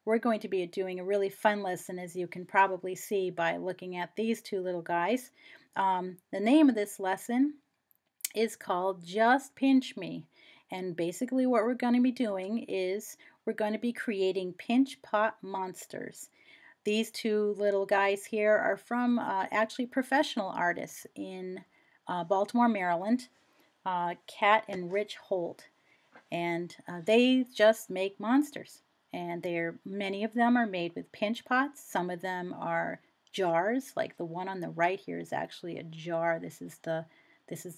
we're going to be doing a really fun lesson, as you can probably see by looking at these two little guys. The name of this lesson is called Just Pinch Me. And basically what we're going to be doing is we're going to be creating pinch pot monsters. These two little guys here are from actually professional artists in Baltimore, Maryland, Kat and Rich Holt. And they just make monsters. And many of them are made with pinch pots. Some of them are jars, like the one on the right here is actually a jar. This is the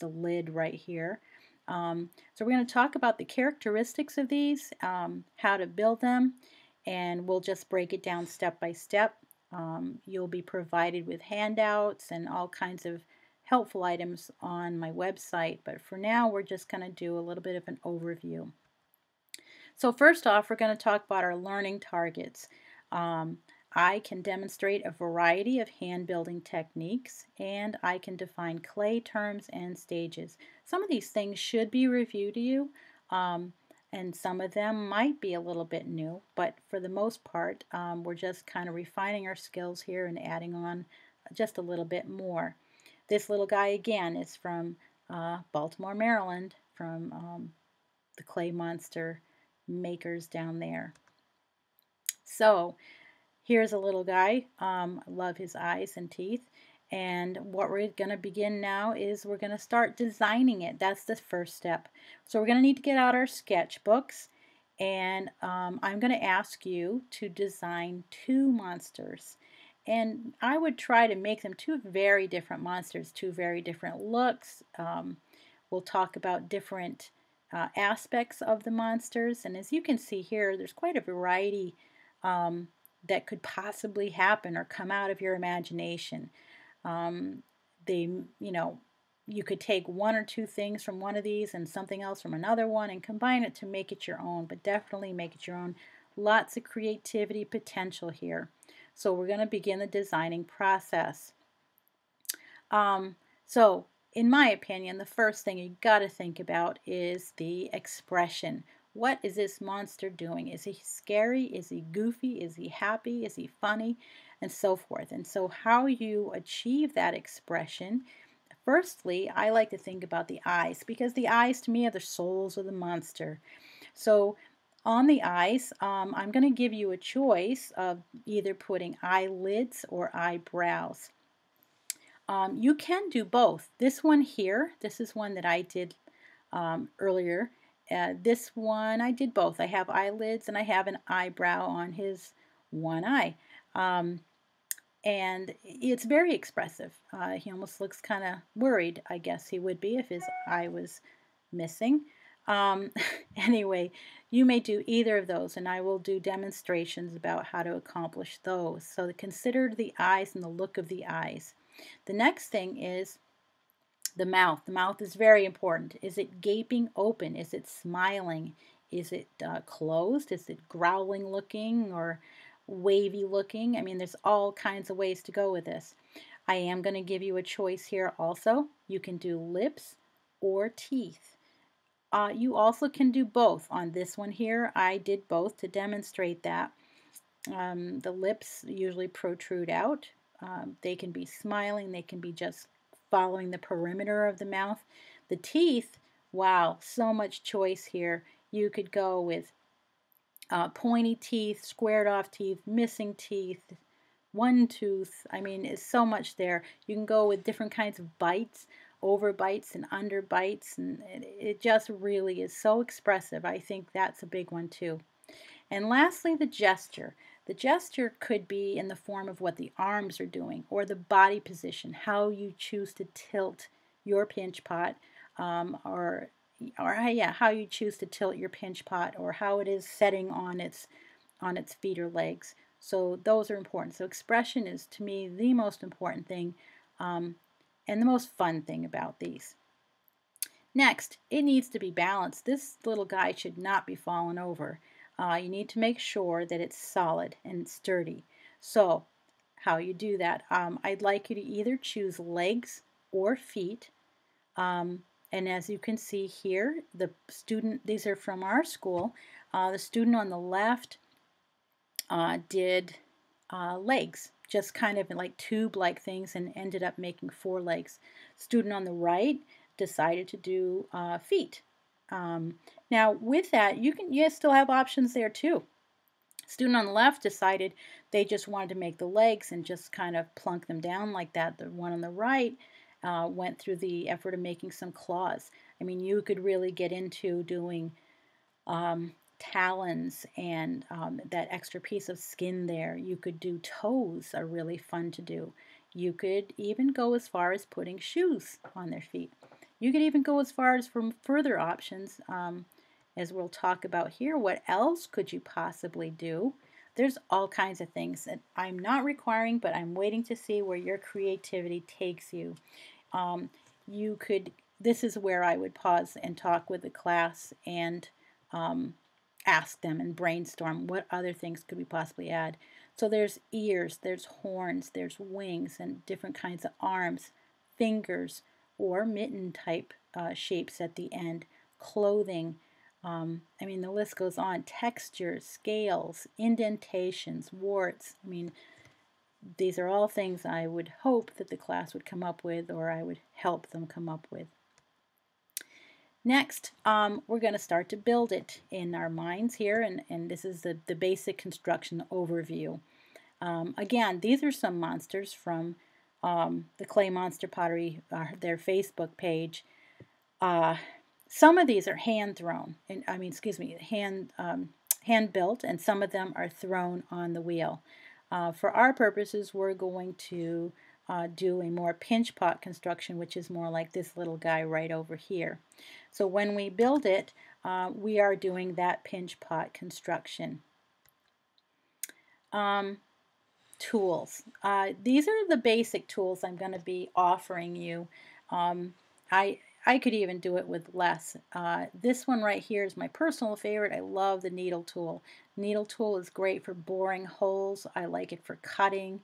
lid right here. So we're going to talk about the characteristics of these, how to build them, and we'll just break it down step by step. You'll be provided with handouts and all kinds of helpful items on my website, but for now we're just going to do a little bit of an overview. So first off, we're going to talk about our learning targets. I can demonstrate a variety of hand building techniques, and I can define clay terms and stages. Some of these things should be reviewed to you, and some of them might be a little bit new, but for the most part, we're just kind of refining our skills here and adding on just a little bit more. This little guy again is from Baltimore, Maryland, from the clay monster makers down there. So here's a little guy. I love his eyes and teeth. And what we're going to begin now is we're going to start designing it. That's the first step. So we're going to need to get out our sketchbooks, and I'm going to ask you to design two monsters. And I would try to make them two very different monsters, two very different looks. We'll talk about different aspects of the monsters. And as you can see here, there's quite a variety that could possibly happen or come out of your imagination. You could take one or two things from one of these and something else from another one and combine it to make it your own, but definitely make it your own. Lots of creativity potential here. So we're going to begin the designing process. So in my opinion, the first thing you got to think about is the expression. What is this monster doing? Is he scary? Is he goofy? Is he happy? Is he funny? And so forth. And so how you achieve that expression, firstly, I like to think about the eyes, because the eyes to me are the souls of the monster. So on the eyes, I'm going to give you a choice of either putting eyelids or eyebrows. You can do both. This one here, this is one that I did earlier. This one I did both. I have eyelids and I have an eyebrow on his one eye. And it's very expressive. He almost looks kind of worried, I guess he would be if his eye was missing. Anyway, you may do either of those, and I will do demonstrations about how to accomplish those. So consider the eyes and the look of the eyes. The next thing is the mouth. The mouth is very important. Is it gaping open? Is it smiling? Is it closed? Is it growling looking or wavy looking? I mean, there's all kinds of ways to go with this. I am going to give you a choice here also. You can do lips or teeth. You also can do both. On this one here, I did both to demonstrate that. The lips usually protrude out. They can be smiling. They can be just following the perimeter of the mouth. The teeth, wow, so much choice here. You could go with pointy teeth, squared off teeth, missing teeth, one tooth. I mean, it's so much there. You can go with different kinds of bites, over bites and under bites, and it just really is so expressive. I think that's a big one too. And lastly, the gesture. The gesture could be in the form of what the arms are doing, or the body position, how you choose to tilt your pinch pot, or how you choose to tilt your pinch pot, or how it is setting on its feet or legs. So those are important. So expression is, to me, the most important thing, and the most fun thing about these. Next, it needs to be balanced. This little guy should not be falling over. You need to make sure that it's solid and sturdy. So how you do that, I'd like you to either choose legs or feet. And as you can see here, the student, these are from our school. The student on the left did legs, just kind of like tube-like things, and ended up making 4 legs. Student on the right decided to do feet. Now with that, you still have options there too. Student on the left decided they just wanted to make the legs and just kind of plunk them down like that. The one on the right went through the effort of making some claws. I mean, you could really get into doing talons and that extra piece of skin there. You could do toes, are really fun to do. You could even go as far as putting shoes on their feet. You could even go as far as from further options, as we'll talk about here. What else could you possibly do? There's all kinds of things that I'm not requiring, but I'm waiting to see where your creativity takes you. You could, this is where I would pause and talk with the class and ask them and brainstorm what other things could we possibly add. So there's ears, there's horns, there's wings, and different kinds of arms, fingers, or mitten type shapes at the end, clothing. I mean, the list goes on. Textures, scales, indentations, warts. I mean, these are all things I would hope that the class would come up with, or I would help them come up with. Next, we're going to start to build it in our minds here, and this is the basic construction overview. Again, these are some monsters from the Clay Monster Pottery, their Facebook page. Some of these are hand thrown, and hand built, and some of them are thrown on the wheel. For our purposes, we're going to do a more pinch pot construction, which is more like this little guy right over here. So when we build it, we are doing that pinch pot construction. Tools. These are the basic tools I'm going to be offering you. I could even do it with less. This one right here is my personal favorite. I love the needle tool. Needle tool is great for boring holes. I like it for cutting,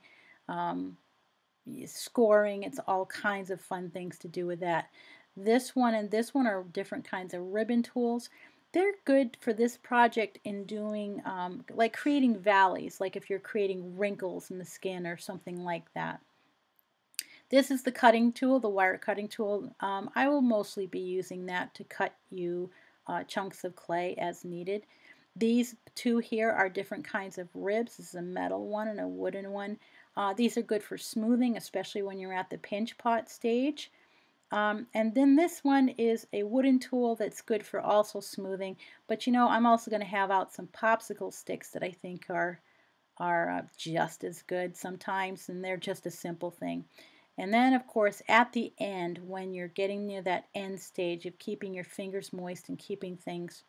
scoring. It's all kinds of fun things to do with that. This one and this one are different kinds of ribbon tools. They're good for this project in doing, like creating valleys, like if you're creating wrinkles in the skin or something like that. This is the cutting tool, the wire cutting tool. I will mostly be using that to cut you chunks of clay as needed. These two here are different kinds of ribs. This is a metal one and a wooden one. These are good for smoothing, especially when you're at the pinch pot stage. And then this one is a wooden tool that's good for also smoothing. But you know, I'm also going to have out some popsicle sticks that I think are just as good sometimes, and they're just a simple thing. And then, of course, at the end, when you're getting near that end stage of keeping your fingers moist and keeping things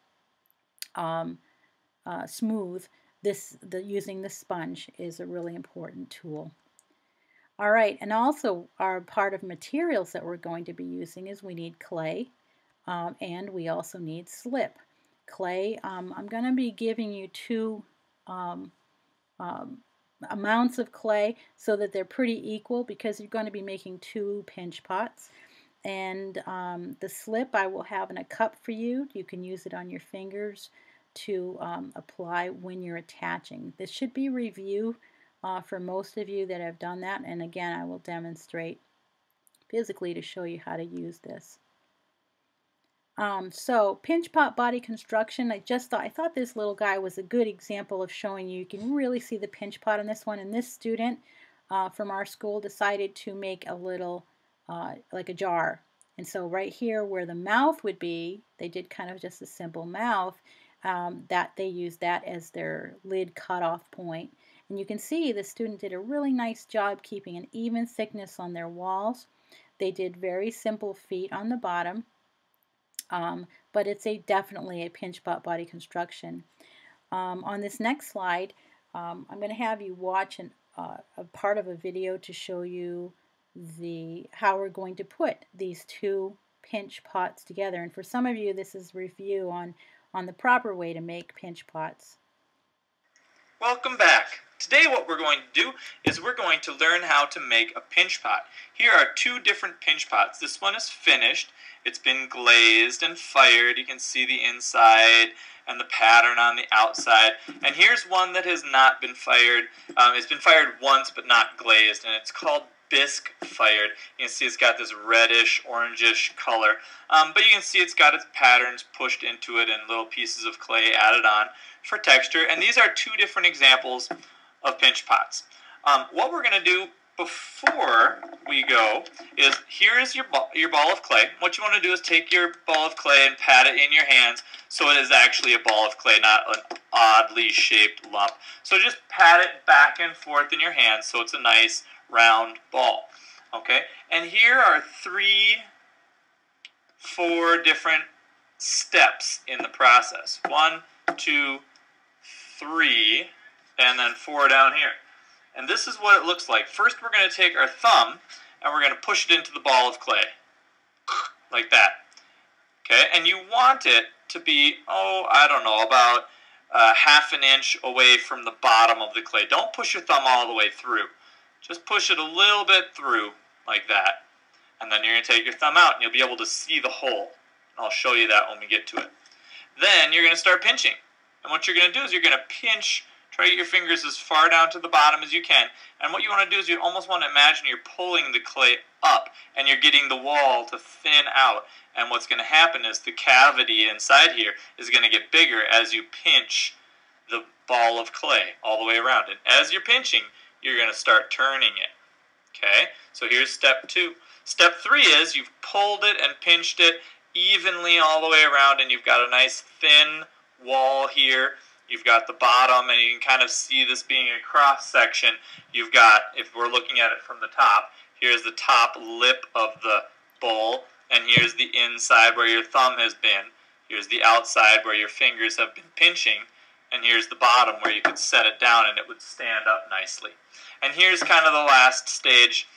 smooth, using the sponge is a really important tool. All right, and also our part of materials that we're going to be using is we need clay, and we also need slip. Clay, I'm going to be giving you two amounts of clay so that they're pretty equal, because you're going to be making 2 pinch pots. And the slip I will have in a cup for you. You can use it on your fingers to apply when you're attaching. This should be review for most of you that have done that, and again, I will demonstrate physically to show you how to use this. So pinch pot body construction, I thought this little guy was a good example of showing you. You can really see the pinch pot in this one, and this student from our school decided to make a little like a jar. And so right here where the mouth would be, they did kind of just a simple mouth, that they used that as their lid cutoff point. And you can see the student did a really nice job keeping an even thickness on their walls. They did very simple feet on the bottom, but it's definitely a pinch pot body construction. On this next slide, I'm going to have you watch a part of a video to show you how we're going to put these 2 pinch pots together. And for some of you, this is review on the proper way to make pinch pots. Welcome back. Today what we're going to do is we're going to learn how to make a pinch pot. Here are 2 different pinch pots. This one is finished. It's been glazed and fired. You can see the inside. and the pattern on the outside. And here's one that has not been fired. It's been fired once but not glazed, and it's called bisque fired. You can see it's got this reddish, orangish color, but you can see it's got its patterns pushed into it and little pieces of clay added on for texture. And these are two different examples of pinch pots. What we're going to do before we go is, here is your ball of clay. What you want to do is take your ball of clay and pat it in your hands so it is actually a ball of clay, not an oddly shaped lump. So just pat it back and forth in your hands so it's a nice round ball. Okay, and here are 4 different steps in the process. 1, 2, 3, and then 4 down here. And this is what it looks like. First, we're going to take our thumb and we're going to push it into the ball of clay, like that. Okay, and you want it to be, I don't know, about ½ an inch away from the bottom of the clay. Don't push your thumb all the way through. Just push it a little bit through, like that. And then you're going to take your thumb out and you'll be able to see the hole. I'll show you that when we get to it. Then you're going to start pinching. And what you're going to do is you're going to pinch. Try to get your fingers as far down to the bottom as you can. And what you want to do is you almost want to imagine you're pulling the clay up and you're getting the wall to thin out. And what's going to happen is the cavity inside here is going to get bigger as you pinch the ball of clay all the way around. And as you're pinching, you're going to start turning it. Okay, so here's step 2. Step 3 is you've pulled it and pinched it evenly all the way around, and you've got a nice thin wall here. You've got the bottom, and you can kind of see this being a cross section. You've got, if we're looking at it from the top, here's the top lip of the bowl, and here's the inside where your thumb has been. Here's the outside where your fingers have been pinching, and here's the bottom where you could set it down and it would stand up nicely. And here's kind of the last stage.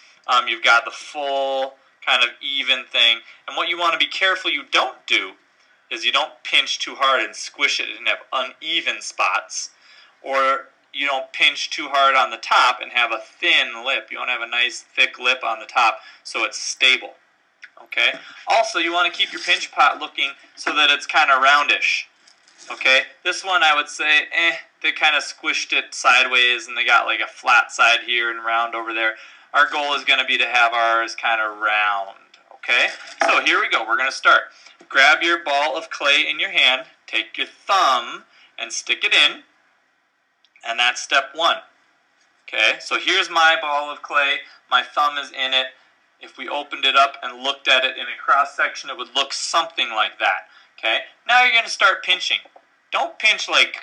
You've got the full kind of even thing, and what you want to be careful you don't do is you don't pinch too hard and squish it and have uneven spots, or you don't pinch too hard on the top and have a thin lip. You want to have a nice thick lip on the top so it's stable. Okay. Also, you want to keep your pinch pot looking so that it's kind of roundish. Okay. This one I would say, they kind of squished it sideways and they got like a flat side here and round over there. Our goal is going to be to have ours kind of round. Okay. So here we go. We're going to start. Grab your ball of clay in your hand, take your thumb and stick it in, and that's step 1. Okay, so here's my ball of clay, my thumb is in it. If we opened it up and looked at it in a cross section, it would look something like that. Okay, now you're going to start pinching. Don't pinch like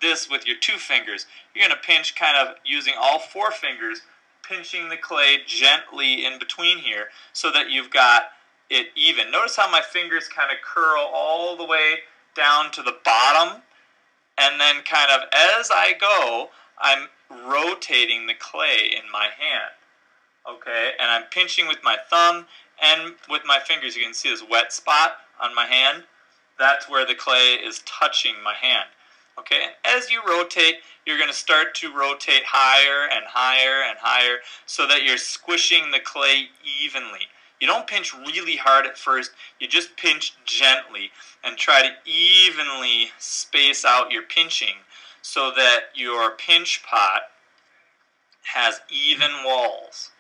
this with your 2 fingers. You're going to pinch kind of using all 4 fingers, pinching the clay gently in between here so that you've got it even. Notice how my fingers kind of curl all the way down to the bottom, and then kind of as I go, I'm rotating the clay in my hand. Okay, and I'm pinching with my thumb and with my fingers. You can see this wet spot on my hand. That's where the clay is touching my hand. Okay, and as you rotate, you're going to start to rotate higher and higher and higher so that you're squishing the clay evenly. You don't pinch really hard at first, you just pinch gently and try to evenly space out your pinching so that your pinch pot has even walls.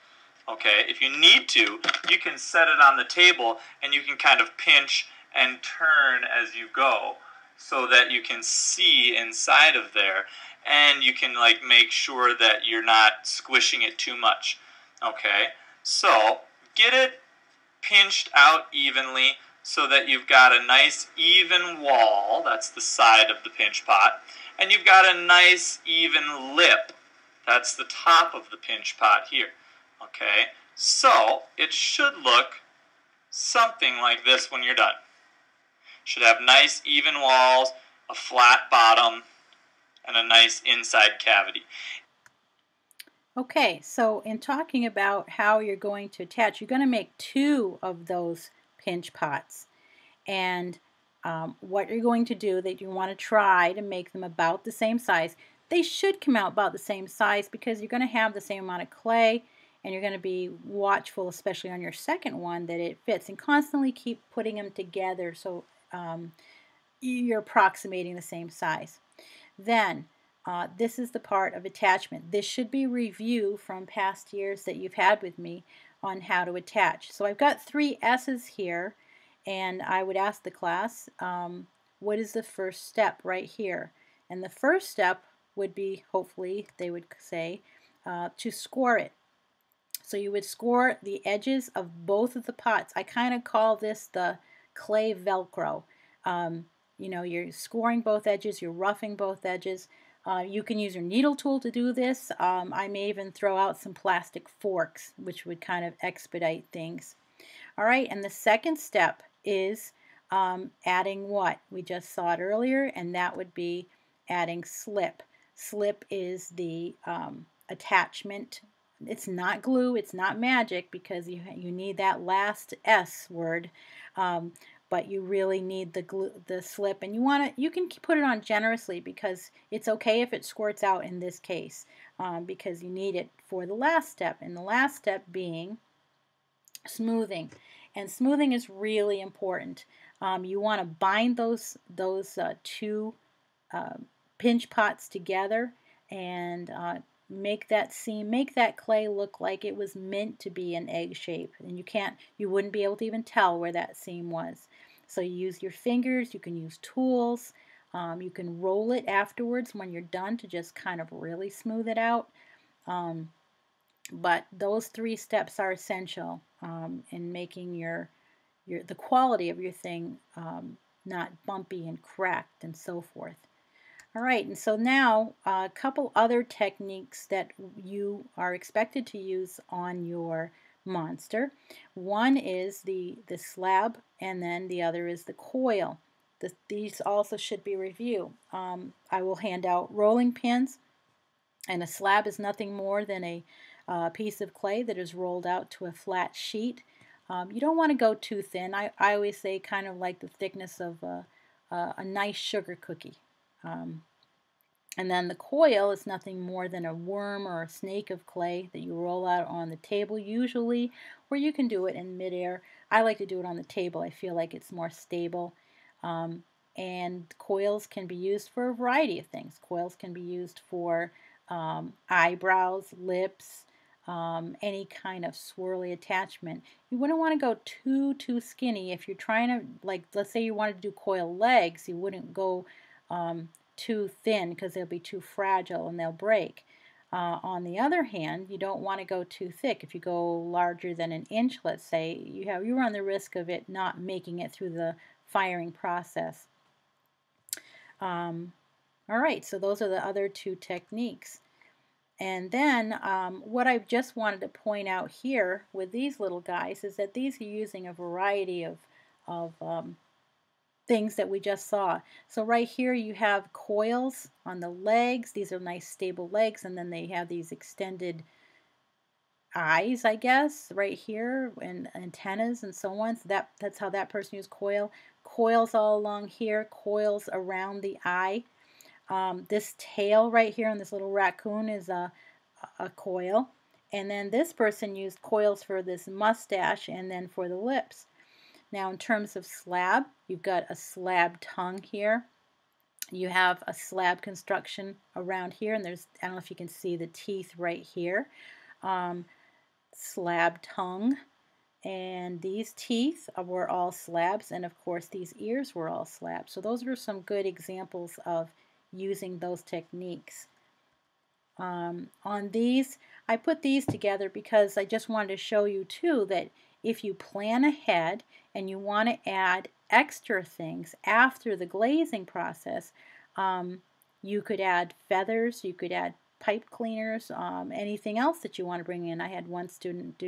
Okay, if you need to, you can set it on the table and you can kind of pinch and turn as you go so that you can see inside of there, and you can like make sure that you're not squishing it too much. Okay, so get it pinched out evenly so that you've got a nice even wall. That's the side of the pinch pot. And you've got a nice even lip. That's the top of the pinch pot here. Okay, so it should look something like this when you're done. Should have nice even walls, a flat bottom, and a nice inside cavity. Okay, so in talking about how you're going to attach, you're going to make 2 of those pinch pots. And what you're going to do, that you want to try to make them about the same size. They should come out about the same size because you're going to have the same amount of clay, and you're going to be watchful, especially on your second one, that it fits, and constantly keep putting them together so you're approximating the same size. Then this is the part of attachment. This should be review from past years that you've had with me on how to attach. So I've got 3 S's here, and I would ask the class, what is the first step right here? And the first step would be, hopefully they would say, to score it. So you would score the edges of both of the pots. I kind of call this the clay Velcro. You know, you're scoring both edges, you're roughing both edges. You can use your needle tool to do this. I may even throw out some plastic forks, which would kind of expedite things. All right, and the second step is adding what? We just saw it earlier, and that would be adding slip. Slip is the attachment. It's not glue, it's not magic, because you need that last S word, but you really need the glue, the slip, and you can put it on generously, because it's okay if it squirts out in this case, because you need it for the last step, and the last step being smoothing. And smoothing is really important. You want to bind those two pinch pots together and make that seam, make that clay look like it was meant to be an egg shape, and you wouldn't be able to even tell where that seam was. So you use your fingers, you can use tools, you can roll it afterwards when you're done to just kind of really smooth it out. But those 3 steps are essential in making the quality of your thing not bumpy and cracked and so forth. All right, and so now a couple other techniques that you are expected to use on your monster. One is the slab, and then the other is the coil. These also should be reviewed. I will hand out rolling pins, and a slab is nothing more than a piece of clay that is rolled out to a flat sheet. You don't want to go too thin. I always say kind of like the thickness of a nice sugar cookie. And then the coil is nothing more than a worm or a snake of clay that you roll out on the table usually, or you can do it in midair. I like to do it on the table. I feel like it's more stable. And coils can be used for a variety of things. Coils can be used for eyebrows, lips, any kind of swirly attachment. You wouldn't want to go too skinny. If you're trying to, like, let's say you wanted to do coil legs, you wouldn't go too thin, because they'll be too fragile and they'll break. On the other hand, you don't want to go too thick. If you go larger than an inch, let's say, you run the risk of it not making it through the firing process. All right, so those are the other 2 techniques. And then what I just wanted to point out here with these little guys is that these are using a variety of things that we just saw. So right here you have coils on the legs. These are nice stable legs, and then they have these extended eyes, I guess, right here, and antennas and so on. So that's how that person used coil. Coils all along here, coils around the eye. This tail right here on this little raccoon is a coil. And then this person used coils for this mustache and then for the lips. Now in terms of slab, you've got a slab tongue here. You have a slab construction around here, and I don't know if you can see the teeth right here. Slab tongue, and these teeth were all slabs, and of course these ears were all slabs. So those were some good examples of using those techniques. On these, I put these together because I just wanted to show you too that if you plan ahead and you want to add extra things after the glazing process, you could add feathers, you could add pipe cleaners, anything else that you want to bring in. I had one student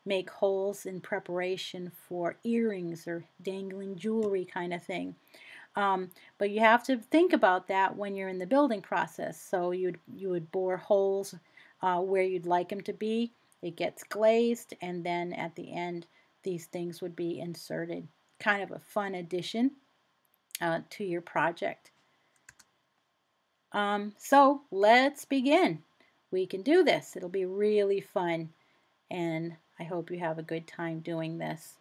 make holes in preparation for earrings or dangling jewelry kind of thing. But you have to think about that when you're in the building process. So you would bore holes where you'd like them to be. It gets glazed, and then at the end these things would be inserted. Kind of a fun addition to your project. So let's begin. We can do this. It'll be really fun, and I hope you have a good time doing this.